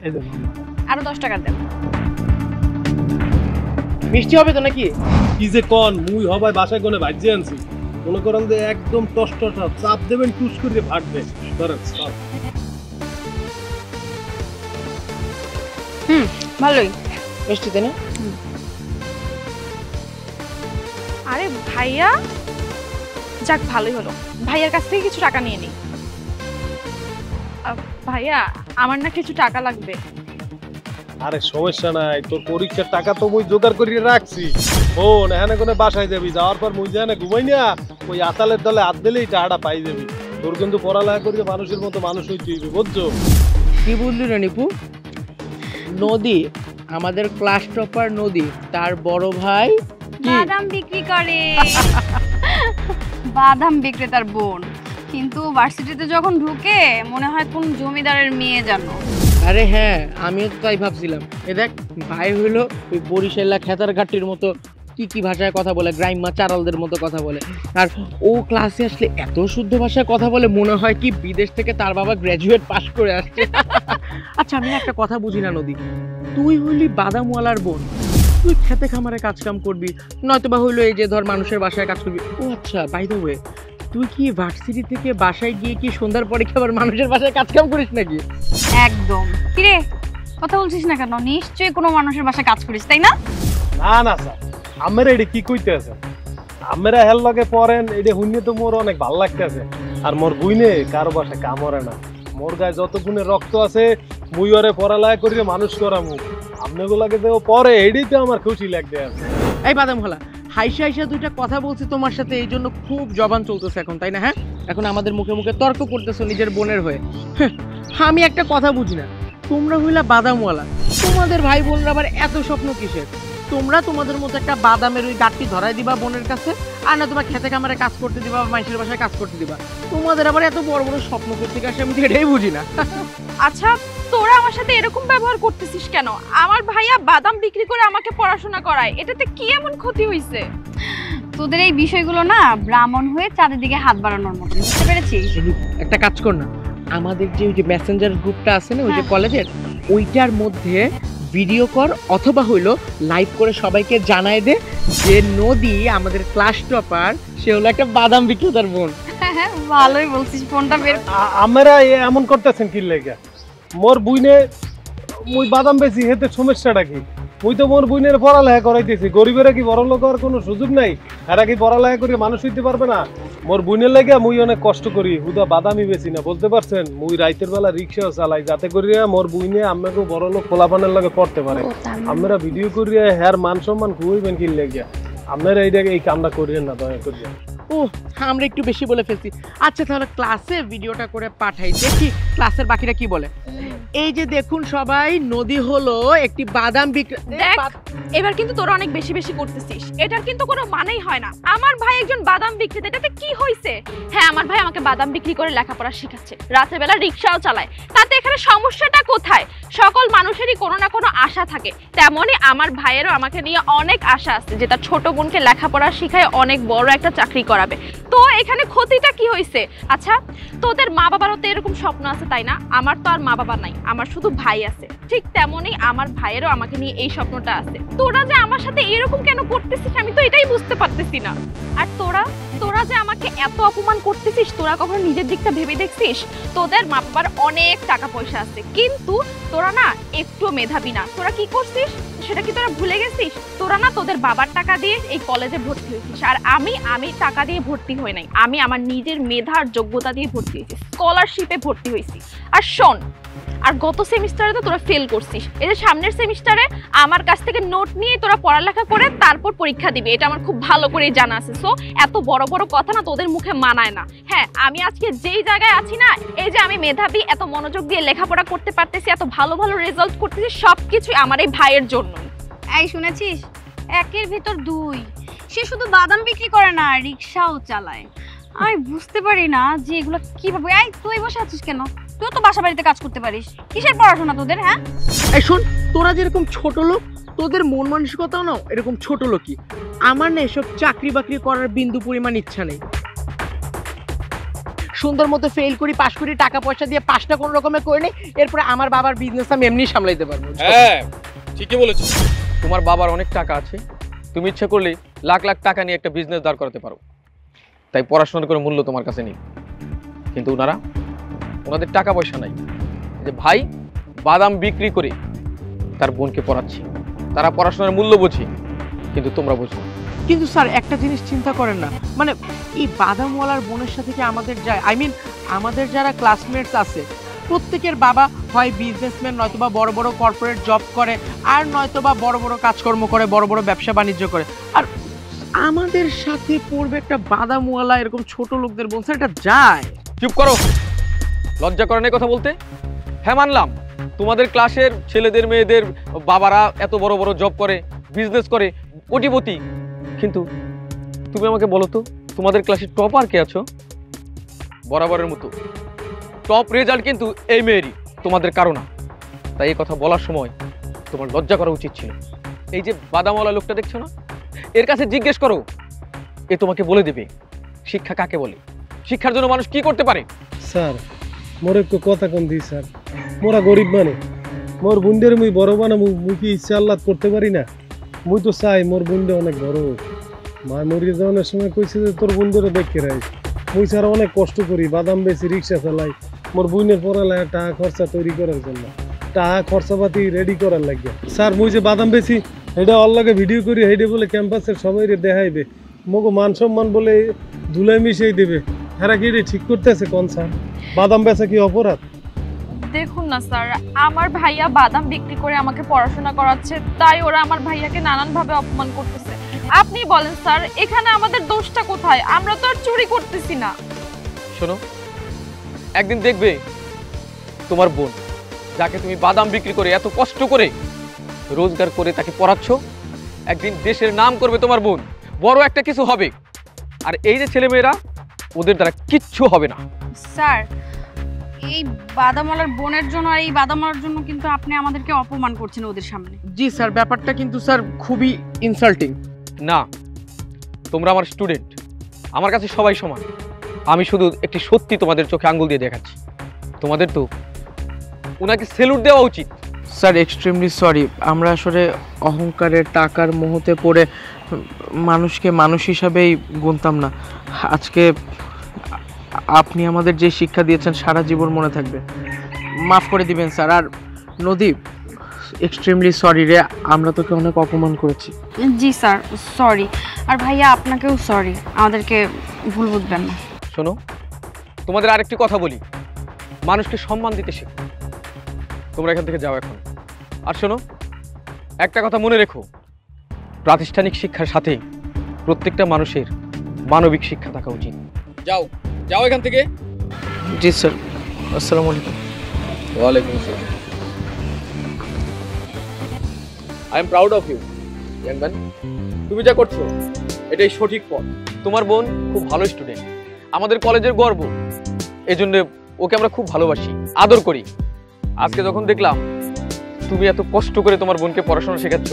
এই যে আরো 10 টাকা দেন। মিষ্টি হবে তো নাকি? কি যে কোন মুই হবাই বাসায় কোনে ভাজ্যে আনছি মনে করেন যে একদম টস্টটা চাপ দেবেন টুস করে ফাটবে ধরেন সব ভালোই। মিষ্টি তাই না? আরে ভাইয়া, যাক ভালোই হলো। ভাইয়ার কাছ থেকে কিছু টাকা নিয়ে নিই। ভাইয়া, আমার না কিছু টাকা লাগবে। আরে সমস্যা নাই, তোর পরীক্ষার টাকা তো মুই জোগাড় করিয়ে রাখছি। ও এখানে কোনে বাসায় যাবি, যাওয়ার পর মুই জানে ঘুমাই না ওই আতালের দলে হাত দিলেই টাকাটা পাই যাবি। তোর কিন্তু পড়ালেখা করিয়ে মানুষের মতো মানুষ হইতে হইবে, বুঝছো? কি বুঝলি রে নিপু? নদী, আমাদের ক্লাস টপার নদী, তার বড় ভাই বাদাম বিক্রি করে। বাদাম বিক্রেতার বোন, কিন্তু ভার্সিটিতে যখন ঢুকে মনে হয় কোন জমিদারের মেয়ে জানো। আরে হ্যাঁ, আমিও তো তাই ভাবছিলাম। এ দেখ, ভাই হইলো ওই বরিশালা খেতার ঘাটির মতো কি ভাষায় কথা বলে, গ্রাইমা চারালদের মতো কথা বলে। আর ও ক্লাসে আসলে এত শুদ্ধ ভাষায় কথা বলে মনে হয় কি বিদেশ থেকে তার বাবা গ্র্যাজুয়েট পাশ করে আসছে। আচ্ছা, আমি একটা কথা বুঝি না নদী, তুই হইলি বাদামওয়ালার বোন, তুই খেতে খামারে কাজ কাম করবি, নয়তো বা হইলো এই যে ধর মানুষের বাসায় কাজ করবি। ও আচ্ছা, বাই দ্য ওয়ে, তুই কি ভার্সিটি থেকে বাসায় গিয়ে কি সন্ধ্যার পরে আবার মানুষের বাসায় কাজ কাম করিস নাকি? একদম। কিরে, কথা বলছিস না কেন? নিশ্চয়ই কোনো মানুষের বাসায় কাজ করিস, তাই না? না না স্যার, আমরা এটা কি কইতে আছে, আমরা হেল লগে পড়েন এটা শুনে তো মোর অনেক ভালো লাগতেছে। আর মোর বুইনে কারো বাসায় কামড়ে না, মোর গায়ে যত গুণে রক্ত আছে মুই ওরে পড়ালেখা করিয়ে মানুষ করামু। আপনাগুলাকে তো পরে এটাই তো আমার খুশি লাগতে আছে। এই বাদাম হলা, হাইসা হাইসা দুইটা কথা বলছি তোমার সাথে, এই জন্য খুব জবান চলতেছে এখন, তাই না? হ্যাঁ, এখন আমাদের মুখে মুখে তর্ক করতেছো নিজের বোনের হয়ে। আমি একটা কথা বুঝি না, তোমরা হইলা বাদামওয়ালা, তোমাদের ভাই বোনরা আবার এত স্বপ্ন কিসের? তোমরা তোমাদের মতো একটা বাদামের ওই গাঠটি ধরাই দিবা বোনের কাছে, আর না তোমার খেতে খামারে কাজ করতে দিবা, মানুষের বাসায় কাজ করতে দিবা। তোমাদের আবার এত বড় বড় স্বপ্ন করতে আসে, আমি তো এটাই বুঝি না। আচ্ছা, তোরা আমার সাথে এরকম ব্যবহার করতেছিস কেন? আমার ভাইয়া বাদাম বিক্রি করে আমাকে পড়াশোনা করায়, এটাতে কি এমন ক্ষতি হইছে? তোদের এই বিষয়গুলো না ব্রাহ্মণ হয়ে চাঁদের দিকে হাত বাড়ানোর মতো, বুঝতে পেরেছিস? একটা কাজ কর না, আমাদের যে ওই যে মেসেঞ্জার গ্রুপটা আছে না ওই যে কলেজের, ওইটার মধ্যে ভিডিও কর অথবা হইলো লাইভ করে সবাইকে জানায় দে যে নদী আমাদের ক্লাস টপার, সে হলো একটা বাদাম বিক্রেতার বোন। হ্যাঁ, ভালোই বলছিস। ফোনটা বের। আমরা এমন করতেছেন কি লেগে? মোর বুইনে মুই বাদাম বেশি হেতে সমস্যাটা কি? মুই তো মোর বুইনের পড়ালেখা করাইতেছি, গরিবেরা কি বড় লোক হওয়ার কোনো সুযোগ নাই? এরা কি পড়ালেখা করে মানুষ হইতে পারবে না? মোর বুইনের লাগে মুই অনেক কষ্ট করি, হুদা বাদামই বেশি না, বলতে পারছেন? মুই রাইতের বেলা রিক্সাও চালাই যাতে করিয়া মোর বুইনে আমাকে বড় লোক খোলাপানের লাগে পড়তে পারে। আমরা ভিডিও করিয়া হ্যার মান সম্মান খুবইবেন কি লেগে? আপনারা এই কামটা করিয়েন না দয়া করিয়া। ও, আমরা একটু বেশি বলে ফেলছি। আচ্ছা, তাহলে ক্লাসে ভিডিওটা করে পাঠাই, দেখি ক্লাসের বাকিরা কি বলে। এই যে দেখুন সবাই, নদী হলো একটি বাদাম দেখ, এবার কিন্তু তোরা অনেক বেশি বেশি করতেছিস, এটার কিন্তু কোনো মানেই হয় না। আমার ভাই একজন বাদাম বিক্রেতা, এটাতে কি হইছে? হ্যাঁ, আমার ভাই আমাকে বাদাম বিক্রি করে লেখাপড়া শেখাচ্ছে, রাতের বেলা রিক্সাও চালায়, তাতে এখানে সমস্যাটা কোথায়? সকল মানুষেরই কোনো না কোনো আশা থাকে, তেমনই আমার ভাইয়েরও আমাকে নিয়ে অনেক আশা আছে যে তার ছোট বোনকে লেখাপড়া শিখায় অনেক বড় একটা চাকরি করাবে। তো এখানে ক্ষতিটা কি হইছে? আচ্ছা, তোদের মা বাবারও তো এরকম স্বপ্ন আছে, তাই না? আমার তো আর মা বাবা নাই, আমার শুধু ভাই আছে। ঠিক তেমনই আমার ভাইয়েরও আমাকে নিয়ে এই স্বপ্নটা আছে। তোরা যে আমার সাথে এরকম কেন করতেছিস আমি তো এটাই বুঝতে পারতেছি না। আর তোরা যে আমাকে এত অপমান করতেছিস, তোরা কখনো নিজের দিকটা ভেবে দেখছিস? তোদের মা বাবার অনেক টাকা পয়সা আছে, কিন্তু তোরা না একটু মেধাবী না। তোরা কি করছিস সেটা কি তোরা ভুলে গেছিস? তোরা না তোদের বাবার টাকা দিয়ে এই কলেজে ভর্তি হয়েছিস, আর আমি টাকা দিয়ে ভর্তি হই নাই, আমি আমার নিজের মেধার যোগ্যতা দিয়ে ভর্তি হয়েছি, স্কলারশিপে ভর্তি হয়েছি। আর শোন, আর গত সেমিস্টারে তো তোরা ফেল করছিস, এই যে সামনের সেমিস্টারে আমার কাছ থেকে নোট নিয়ে তোরা পড়ালেখা করে তারপর পরীক্ষা দিবি, এটা আমার খুব ভালো করে জানা আছে। সো এত বড় বড় কথা না তোদের মুখে মানায় না। হ্যাঁ, আমি আজকে যেই জায়গায় আছি না, এই যে আমি মেধাবী, এত মনোযোগ দিয়ে লেখাপড়া করতে পারতেছি, এত ভালো ভালো রেজাল্ট করতেছি, সবকিছু আমার এই ভাইয়ের জন্য। এই শুনেছিস, একের ভিতর দুই। সে শুধু বাদাম বিক্রি করে না, রিক্সাও চালায়। আমি বুঝতে পারি না যে এগুলো কিভাবে। এই তুই বসে আছিস কেন? তুই তো বাসা বাড়িতে কাজ করতে পারিস, কিসের পড়াশোনা তোদের? হ্যাঁ, এই শোন, তোরা যেরকম ছোট লোক, তোদের মন মানসিকতাও না এরকম ছোট লোকই। আমার না এসব চাকরি বাকরি করার বিন্দু পরিমাণ ইচ্ছা নেই। সুন্দর মতো ফেল করি, পাশ করি, টাকা পয়সা দিয়ে পাসটা কোন রকমে করে নিই, এরপরে আমার বাবার বিজনেস আমি এমনি সামলাইতে পারবো। হ্যাঁ ঠিকই বলেছো, তোমার বাবার অনেক টাকা আছে, তুমি ইচ্ছা করলে লাখ লাখ টাকা নিয়ে একটা বিজনেস দাঁড় করাতে পারো, তাই পড়াশোনার কোনো মূল্য তোমার কাছে নেই। কিন্তু ওনাদের টাকা পয়সা নাই, যে ভাই বাদাম বিক্রি করে তার বোনকে পড়াচ্ছি, তারা পড়াশোনার মূল্য বোঝে, কিন্তু তোমরা বোঝো না। কিন্তু স্যার একটা জিনিস চিন্তা করেন না, মানে এই বাদামওয়ালার বোনের সাথে কি আমাদের যায়, আই মিন আমাদের যারা ক্লাসমেটস আছে প্রত্যেকের বাবা হয় বিজনেসম্যান, নয়তোবা বড় বড় কর্পোরেট জব করে, আর নয়তোবা বড় বড় কাজকর্ম করে, বড় বড় ব্যবসা বাণিজ্য করে, আর আমাদের সাথে পড়বে একটা বাদামওয়ালা এরকম ছোট লোকদের বোন, স্যার এটা যায়? চুপ করো, লজ্জা করে না কথা বলতে? হ্যাঁ মানলাম তোমাদের ক্লাসের ছেলেদের মেয়েদের বাবারা এত বড় বড় জব করে, বিজনেস করে, কোটিপতি, কিন্তু তুমি আমাকে বলো তো তোমাদের ক্লাসে টপার কে আছো? বরাবরের মতো টপ রেজাল্ট কিন্তু এই মেয়েরই, তোমাদের কারণ। তাই এই কথা বলার সময় তোমার লজ্জা করা উচিত ছিল। এই যে বাদামওয়ালা লোকটা দেখছো না, এর কাছে জিজ্ঞেস করো, এ তোমাকে বলে দেবে শিক্ষা কাকে বলে, শিক্ষার জন্য মানুষ কি করতে পারে। স্যার মোর একটু কথা কম দিই স্যার, মোরা গরিব মানে মোর বুন্ডের মুই বড় বানাবো, মুই কি ইচ্ছা আল্লাদ করতে পারি না? মুই তো চাই মোর বুন্ডে অনেক বড় হোক। মা মরিয়ে যাওয়ানোর সময় কইছে যে তোর বুন্ডেরও দেখে রাখ, মুই ছাড়া অনেক কষ্ট করি, বাদাম বেশি, রিক্সা চালাই, মোর বুনের পড়ালে টাকা খরচা তৈরি করার জন্য, টাকা খরচাপাতি রেডি করার লাগে। স্যার মুই যে বাদাম বেশি এটা অল্লাগে ভিডিও করি, হেডে বলে ক্যাম্পাসের সবাই দেখাইবে, মগো মান সম্মান বলে ধুলাই মিশিয়ে দেবে, হেরা কি এটা ঠিক করতেছে কোন স্যার? বাদাম বেচা কি অপরাধ? দেখুন না স্যার, আমার ভাইয়া বাদাম বিক্রি করে আমাকে পড়াশোনা করাচ্ছে, তাই ওরা আমার ভাইয়াকে নানানভাবে অপমান করতেছে। আপনি বলেন স্যার, এখানে আমাদের দোষটা কোথায়? আমরা তো আর চুরি করতেছি না। শোনো, একদিন দেখবে তোমার বোন, যাকে তুমি বাদাম বিক্রি করে এত কষ্ট করে রোজগার করে তাকে পড়াচ্ছ, একদিন দেশের নাম করবে তোমার বোন, বড় একটা কিছু হবে। আর এই যে ছেলেমেয়েরা, ওদের দ্বারা কিচ্ছু হবে না। স্যার এই বাদামওয়ালার বোনের জন্য আর এই বাদামওয়ালার জন্য কিন্তু আপনি আমাদেরকে অপমান করছেন ওদের সামনে। জি স্যার, ব্যাপারটা কিন্তু স্যার খুবই ইনসাল্টিং। না, তোমরা আমার স্টুডেন্ট, আমার কাছে সবাই সমান। আমি শুধু একটি সত্যি তোমাদের চোখে আঙ্গুল দিয়ে দেখাচ্ছি, তোমাদের তো ওনাকে সেলুট দেওয়া উচিত। স্যার এক্সট্রিমলি সরি, আমরা আসলে অহংকারের টাকার মোহতে পড়ে মানুষকে মানুষ হিসাবেই গুনতাম না। আজকে আপনি আমাদের যে শিক্ষা দিয়েছেন সারা জীবন মনে থাকবে, মাফ করে দিবেন স্যার। আর নদী এক্সট্রিমলি সরি রে, আমরা তোকে অনেক অপমান করেছি। জি স্যার সরি, আর ভাইয়া আপনাকেও সরি, আমাদেরকে ভুল বুঝবেন না। শোনো, তোমাদের আরেকটি কথা বলি, মানুষকে সম্মান দিতে শেখো। তোমরা এখান থেকে যাও এখন। আর শোনো, একটা কথা মনে রেখো, প্রাতিষ্ঠানিক শিক্ষার সাথে প্রত্যেকটা মানুষের মানবিক শিক্ষা থাকা উচিত। যাও যাও এখান থেকে। জি স্যার, আসসালামু আলাইকুম। ওয়ালাইকুম আসসালাম। I am proud of you young man. তুমি যা করছো এটাই সঠিক পথ। তোমার বোন খুব ভালো স্টুডেন্ট, আমাদের কলেজের গর্ব, এজন্য ওকে আমরা খুব ভালোবাসি, আদর করি। আজকে যখন দেখলাম তুমি এত কষ্ট করে তোমার বোনকে পড়াশোনা শেখাচ্ছ,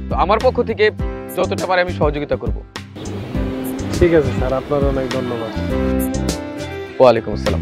তো আমার পক্ষ থেকে যতটা পারে আমি সহযোগিতা করব। ঠিক আছে স্যার, আপনার অনেক ধন্যবাদ। ওয়ালাইকুম আসসালাম।